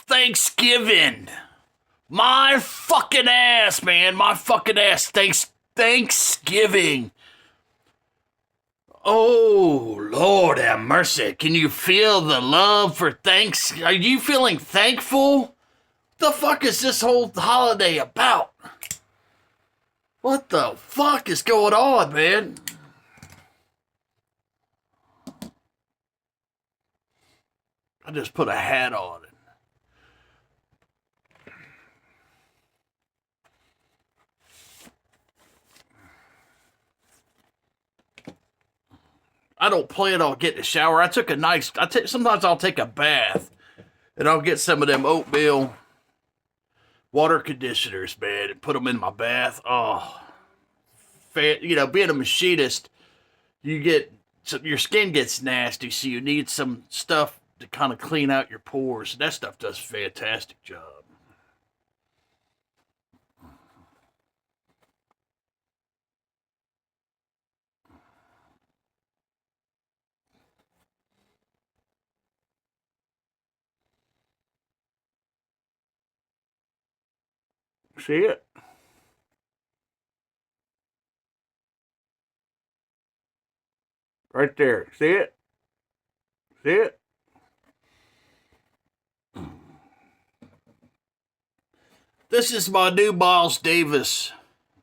Thanksgiving. My fucking ass, man. My fucking ass. Thanksgiving. Oh, Lord have mercy. Can you feel the love for thanks? Are you feeling thankful? The fuck is this whole holiday about? What the fuck is going on, man? I just put a hat on it. I don't plan on getting a shower. Sometimes I'll take a bath and I'll get some of them oatmeal water conditioners, man, and put them in my bath. Oh, being a machinist, your skin gets nasty, so you need some stuff to kind of clean out your pores. That stuff does a fantastic job. See it? Right there. See it? See it? This is my new Miles Davis.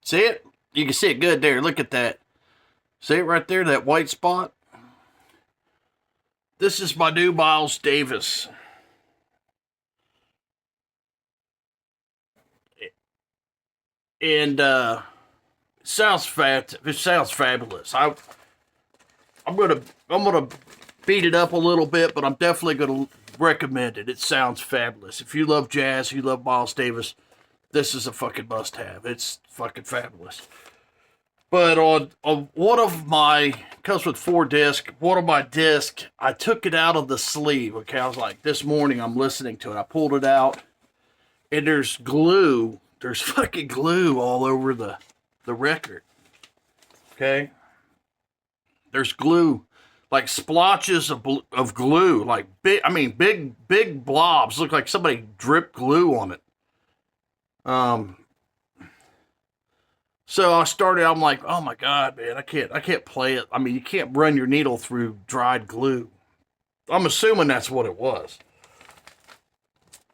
See it? You can see it good there. Look at that. See it right there, that white spot? This is my new Miles Davis. And it sounds fabulous. I'm gonna beat it up a little bit, but I'm definitely gonna recommend it. It sounds fabulous. If you love jazz, you love Miles Davis, this is a fucking must-have. It's fucking fabulous. But on one of my, comes with 4 discs, one of my discs, I took it out of the sleeve. Okay, I was like, this morning I'm listening to it. I pulled it out, and there's glue. There's fucking glue all over the record. Okay? There's glue. Like splotches of glue. Like big blobs. Look like somebody dripped glue on it. So I'm like, oh my God, man, I can't play it. I mean, you can't run your needle through dried glue. I'm assuming that's what it was.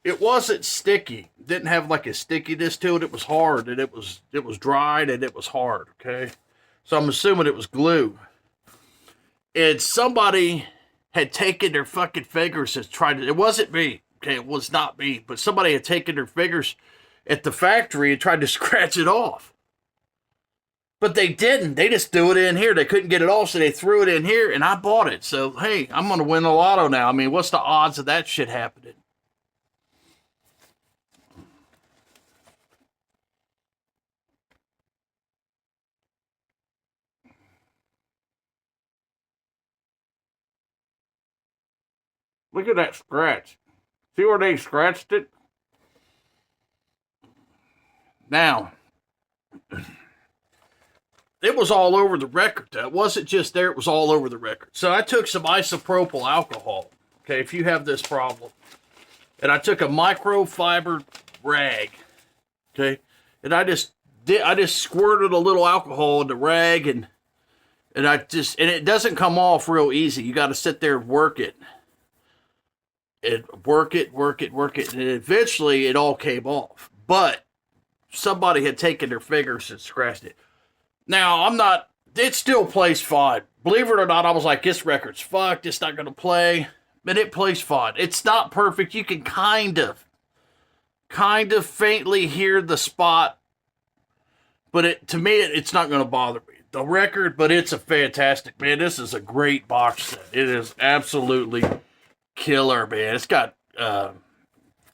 It wasn't sticky. It didn't have like a stickiness to it. It was hard, and it was dried, and it was hard, okay? So I'm assuming it was glue. And somebody had taken their fucking fingers and tried to, it wasn't me, okay? It was not me, but somebody had taken their fingers at the factory and tried to scratch it off. But they didn't. They just threw it in here. They couldn't get it off, so they threw it in here, and I bought it. So, hey, I'm going to win the lotto now. I mean, what's the odds of that shit happening? Look at that scratch. See where they scratched it? Now, it was all over the record. It wasn't just there, it was all over the record. So I took some isopropyl alcohol, okay, if you have this problem. And I took a microfiber rag, okay, and I just squirted a little alcohol in the rag, and it doesn't come off real easy. You got to sit there and work it. And work it, and eventually it all came off. But somebody had taken their fingers and scratched it. Now, it still plays fine. Believe it or not, I was like, this record's fucked, it's not going to play. But it plays fine. It's not perfect. You can kind of faintly hear the spot. But to me, it's not going to bother me. The record, but it's a fantastic, man. This is a great box set. It is absolutely killer, man. It's got,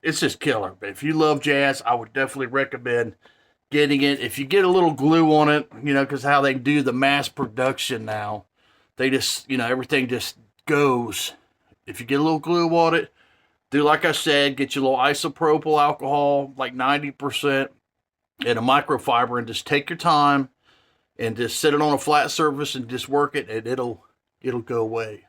it's just killer. But if you love jazz, I would definitely recommend getting it. If you get a little glue on it, because how they do the mass production now, they just, everything just goes. If you get a little glue on it, do like I said, get you a little isopropyl alcohol, like 90%, and a microfiber, and just take your time and just sit it on a flat surface and just work it, and it'll go away.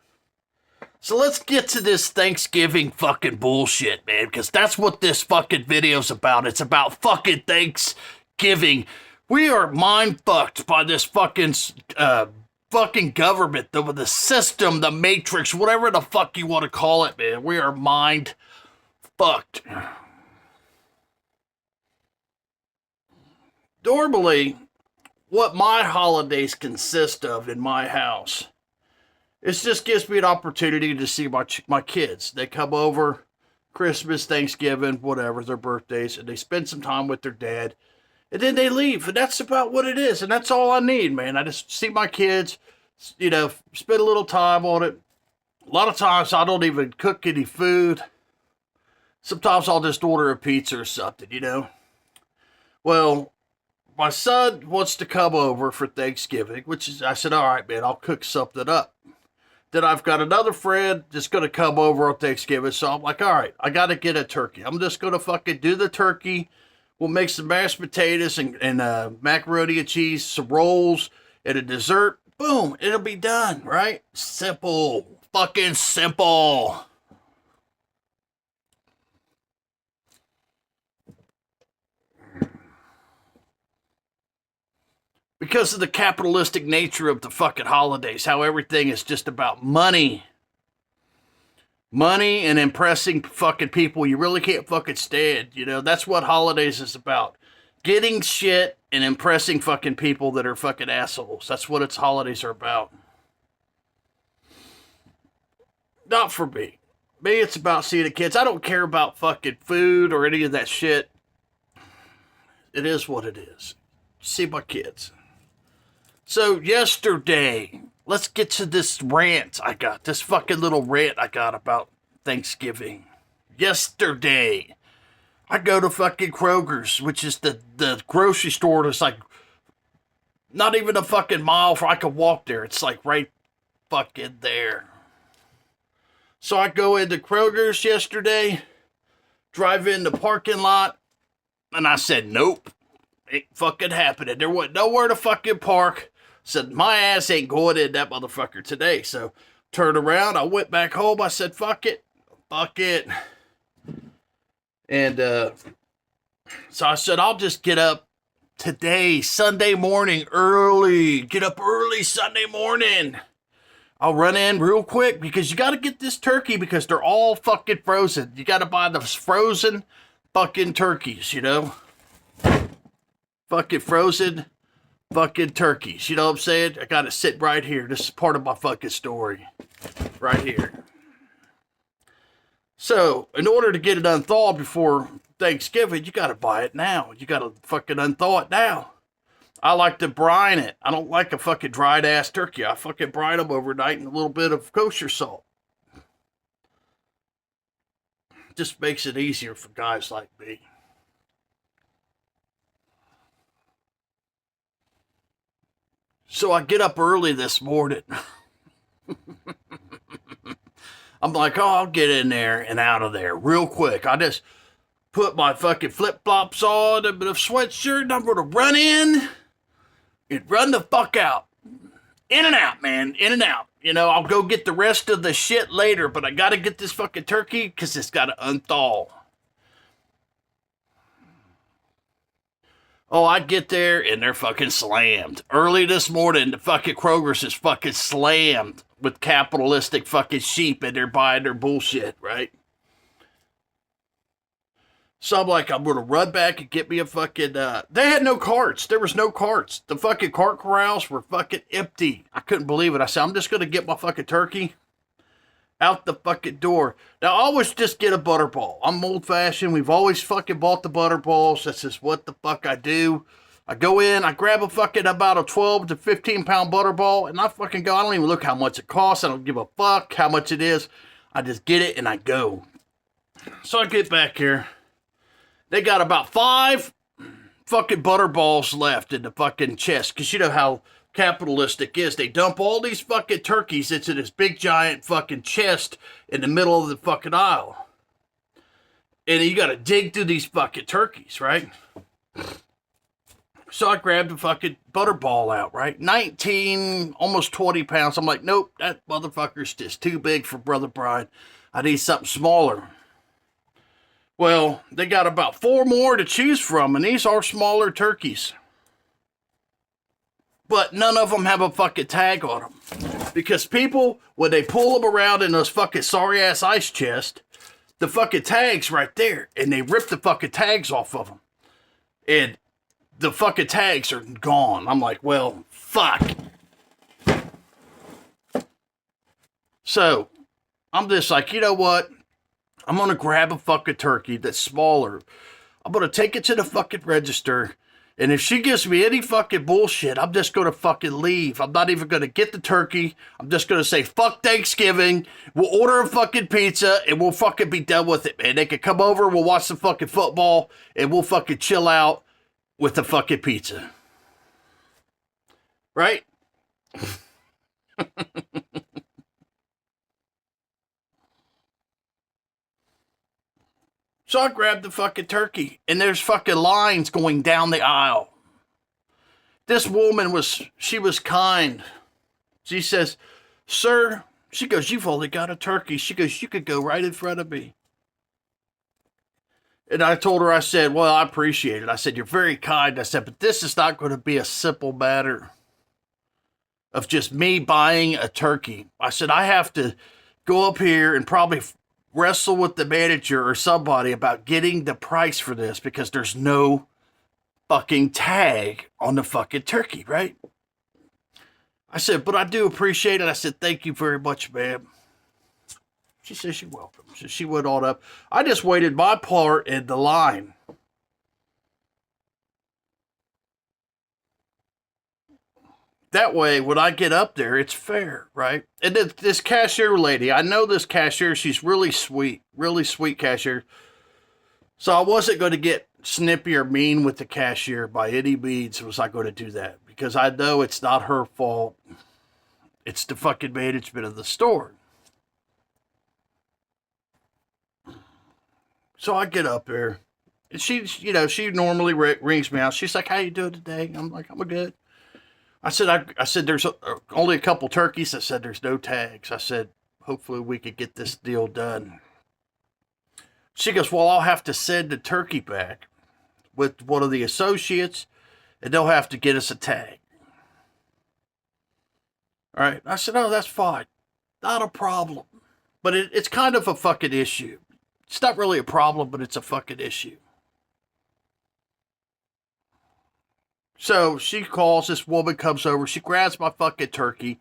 So let's get to this Thanksgiving fucking bullshit, man, because that's what this fucking video's about. It's about fucking Thanksgiving. We are mind fucked by this fucking government, the system, the matrix, whatever the fuck you want to call it, man. We are mind fucked. Normally, what my holidays consist of in my house, it just gives me an opportunity to see my kids. They come over Christmas, Thanksgiving, whatever, their birthdays, and they spend some time with their dad. And then they leave, and that's about what it is. And that's all I need, man. I just see my kids, you know, spend a little time on it. A lot of times I don't even cook any food. Sometimes I'll just order a pizza or something, you know. Well, my son wants to come over for Thanksgiving, which is, I said, all right, man, I'll cook something up. Then I've got another friend that's going to come over on Thanksgiving. So I'm like, all right, I got to get a turkey. I'm just going to fucking do the turkey. We'll make some mashed potatoes and macaroni and cheese, some rolls, and a dessert. Boom, it'll be done, right? Simple. Fucking simple. Because of the capitalistic nature of the fucking holidays, how everything is just about money. Money and impressing fucking people you really can't fucking stand. You know, that's what holidays is about. Getting shit and impressing fucking people that are fucking assholes. That's what its holidays are about. Not for me. Me, it's about seeing the kids. I don't care about fucking food or any of that shit. It is what it is. See my kids. So yesterday, let's get to this rant I got. This fucking little rant I got about Thanksgiving. Yesterday, I go to fucking Kroger's, which is the grocery store that's like not even a fucking mile for I could walk there. It's like right fucking there. So I go into Kroger's yesterday, drive in the parking lot, and I said, nope, ain't fucking happening. There wasn't nowhere to fucking park. Said, my ass ain't going in that motherfucker today. So, turned around. I went back home. I said, fuck it. Fuck it. And, so I said, I'll just get up today, Sunday morning, early. Get up early Sunday morning. I'll run in real quick because you got to get this turkey because they're all fucking frozen. You got to buy the frozen fucking turkeys, you know? Fucking frozen fucking turkeys. You know what I'm saying? I got to sit right here. This is part of my fucking story. Right here. So, in order to get it unthawed before Thanksgiving, you got to buy it now. You got to fucking unthaw it now. I like to brine it. I don't like a fucking dried ass turkey. I fucking brine them overnight in a little bit of kosher salt. Just makes it easier for guys like me. So I get up early this morning. I'm like, oh, I'll get in there and out of there real quick. I just put my fucking flip-flops on, a bit of sweatshirt, and I'm going to run in and run the fuck out. In and out, man. In and out. You know, I'll go get the rest of the shit later, but I got to get this fucking turkey because it's got to unthaw. Oh, I get there and they're fucking slammed. Early this morning, the fucking Kroger's is fucking slammed with capitalistic fucking sheep and they're buying their bullshit, right? So I'm like, I'm going to run back and get me a fucking, they had no carts. There was no carts. The fucking cart corrals were fucking empty. I couldn't believe it. I said, I'm just going to get my fucking turkey out the fucking door. Now, I always just get a butterball. I'm old-fashioned. We've always fucking bought the butterballs. That's just what the fuck I do. I go in, I grab a fucking about a 12 to 15 pound butterball, and I fucking go. I don't even look how much it costs. I don't give a fuck how much it is. I just get it and I go. So I get back here. They got about 5 fucking butterballs left in the fucking chest. Because you know how capitalistic is. They dump all these fucking turkeys into this big giant fucking chest in the middle of the fucking aisle. And you gotta dig through these fucking turkeys, right? So I grabbed the fucking butterball out, right? 19, almost 20 pounds. I'm like, nope, that motherfucker's just too big for Brother Brian. I need something smaller. Well, they got about 4 more to choose from, and these are smaller turkeys. But none of them have a fucking tag on them. Because people, when they pull them around in those fucking sorry-ass ice chests, the fucking tag's right there, and they rip the fucking tags off of them. And the fucking tags are gone. I'm like, well, fuck. So, I'm just like, you know what? I'm going to grab a fucking turkey that's smaller. I'm going to take it to the fucking register. And if she gives me any fucking bullshit, I'm just going to fucking leave. I'm not even going to get the turkey. I'm just going to say, fuck Thanksgiving. We'll order a fucking pizza and we'll fucking be done with it, man. They can come over, we'll watch some fucking football, and we'll fucking chill out with the fucking pizza. Right? So I grabbed the fucking turkey, and there's fucking lines going down the aisle. This woman she was kind. She says, sir, she goes, you've only got a turkey. She goes, you could go right in front of me. And I told her, I said, well, I appreciate it. I said, you're very kind. I said, but this is not going to be a simple matter of just me buying a turkey. I said, I have to go up here and probably wrestle with the manager or somebody about getting the price for this because there's no fucking tag on the fucking turkey, right? I said, but I do appreciate it. I said, thank you very much, ma'am. She says, you're welcome. So she went on up. I just waited my part in the line. That way, when I get up there, it's fair, right? And this cashier lady, I know this cashier. She's really sweet cashier. So I wasn't going to get snippy or mean with the cashier by any means. Was I going to do that? Because I know it's not her fault. It's the fucking management of the store. So I get up there. And she normally rings me out. She's like, how you doing today? I'm like, I'm good. I said, there's only a couple turkeys. I said, there's no tags. I said, hopefully we could get this deal done. She goes, well, I'll have to send the turkey back with one of the associates, and they'll have to get us a tag. All right. I said, oh, that's fine. Not a problem. But it's kind of a fucking issue. It's not really a problem, but it's a fucking issue. So she calls, this woman comes over, she grabs my fucking turkey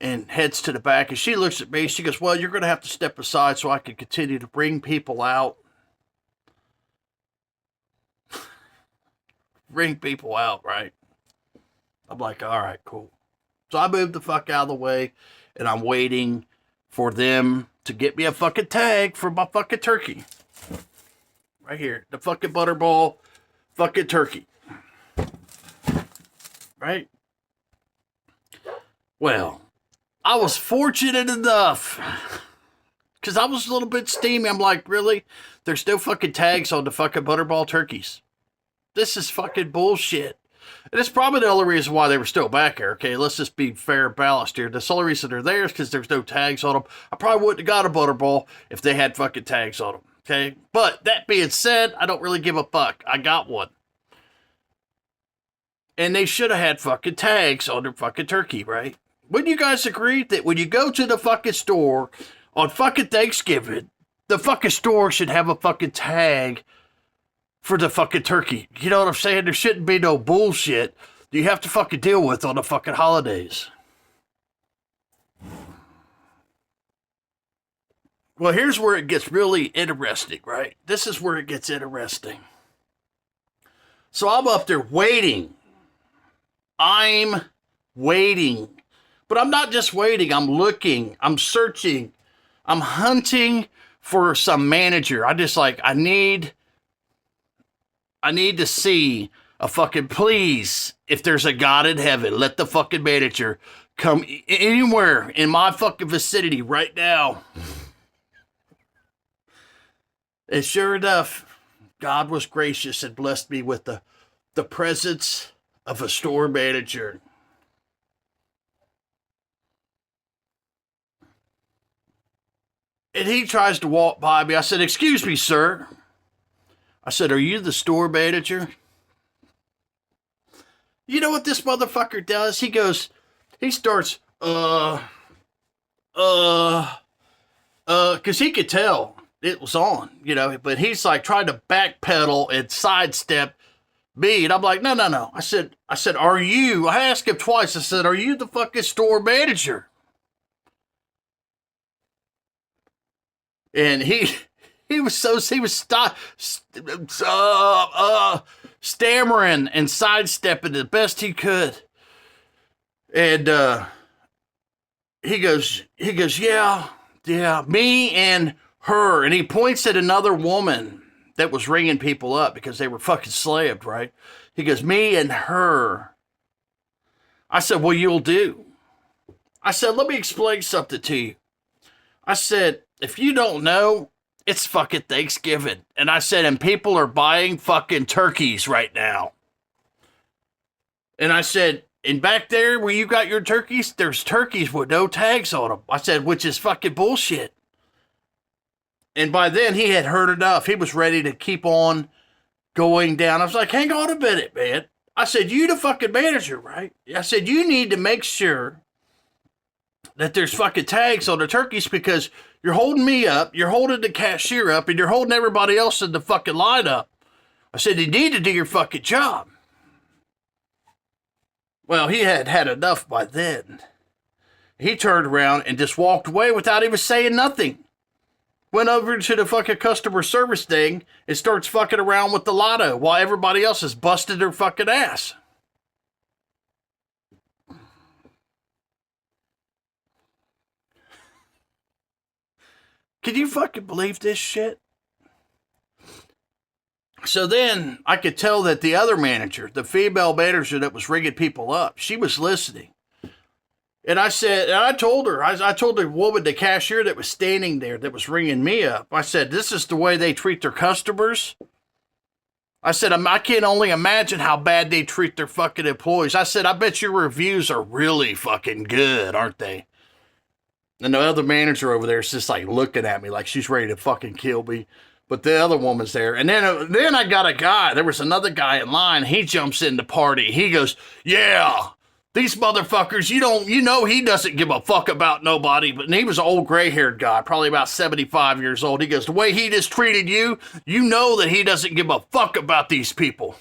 and heads to the back. And she looks at me, she goes, well, you're going to have to step aside so I can continue to bring people out. Bring people out, right? I'm like, all right, cool. So I moved the fuck out of the way, and I'm waiting for them to get me a fucking tag for my fucking turkey. Right here, the fucking butterball fucking turkey. Right? Well, I was fortunate enough because I was a little bit steamy. I'm like, really? There's no fucking tags on the fucking butterball turkeys. This is fucking bullshit. And it's probably the only reason why they were still back there. Okay, let's just be fair and balanced here. The only reason they're there is because there's no tags on them. I probably wouldn't have got a butterball if they had fucking tags on them. Okay, but that being said, I don't really give a fuck. I got one. And they should have had fucking tags on their fucking turkey, right? Wouldn't you guys agree that when you go to the fucking store on fucking Thanksgiving, the fucking store should have a fucking tag for the fucking turkey? You know what I'm saying? There shouldn't be no bullshit you have to fucking deal with on the fucking holidays. Well, here's where it gets really interesting, right? This is where it gets interesting. So I'm up there waiting. I'm waiting. But I'm not just waiting. I'm looking. I'm searching. I'm hunting for some manager. I need to see a fucking, please, if there's a God in heaven, let the fucking manager come anywhere in my fucking vicinity right now. And sure enough, God was gracious and blessed me with the presence of a store manager. And he tries to walk by me. I said, "Excuse me, sir." I said, "Are you the store manager?" You know what this motherfucker does? He starts, because he could tell it was on, but he's like trying to backpedal and sidestep me. And I'm like, no. I said, "Are you?" I asked him twice. I said, "Are you the fucking store manager?" And he was stammering and sidestepping the best he could. And he goes, yeah, me and her. And he points at another woman that was ringing people up because they were fucking slaved, right? He goes, "Me and her." I said, "Well, you'll do." I said, "Let me explain something to you." I said, "If you don't know, it's fucking Thanksgiving." And I said, "And people are buying fucking turkeys right now." And I said, "And back there where you got your turkeys, there's turkeys with no tags on them." I said, "Which is fucking bullshit." And by then he had heard enough. He was ready to keep on going down. I was like, "Hang on a minute, man." I said, "You the fucking manager, right?" I said, "You need to make sure that there's fucking tags on the turkeys because you're holding me up, you're holding the cashier up, and you're holding everybody else in the fucking line up." I said, "You need to do your fucking job." Well, he had had enough by then. He turned around and just walked away without even saying nothing. Went over to the fucking customer service thing and starts fucking around with the lotto while everybody else is busting their fucking ass. Can you fucking believe this shit? So then I could tell that the other manager, the female manager that was ringing people up, she was listening. And I told her, I told the woman, the cashier that was standing there that was ringing me up, I said, "This is the way they treat their customers." I said, "I can only imagine how bad they treat their fucking employees." I said, "I bet your reviews are really fucking good, aren't they?" And the other manager over there is just like looking at me like she's ready to fucking kill me. But the other woman's there. And then I got a guy. There was another guy in line. He jumps in the party. He goes, "Yeah, these motherfuckers, he doesn't give a fuck about nobody." But he was an old gray-haired guy, probably about 75 years old. He goes, "The way he just treated you, you know that he doesn't give a fuck about these people."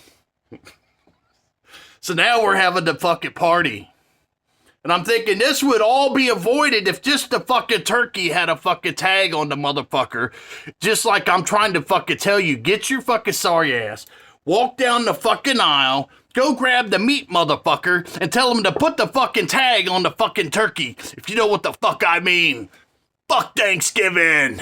So now we're having the fucking party. And I'm thinking this would all be avoided if just the fucking turkey had a fucking tag on the motherfucker. Just like I'm trying to fucking tell you, get your fucking sorry ass, walk down the fucking aisle, go grab the meat motherfucker, and tell him to put the fucking tag on the fucking turkey, if you know what the fuck I mean. Fuck Thanksgiving.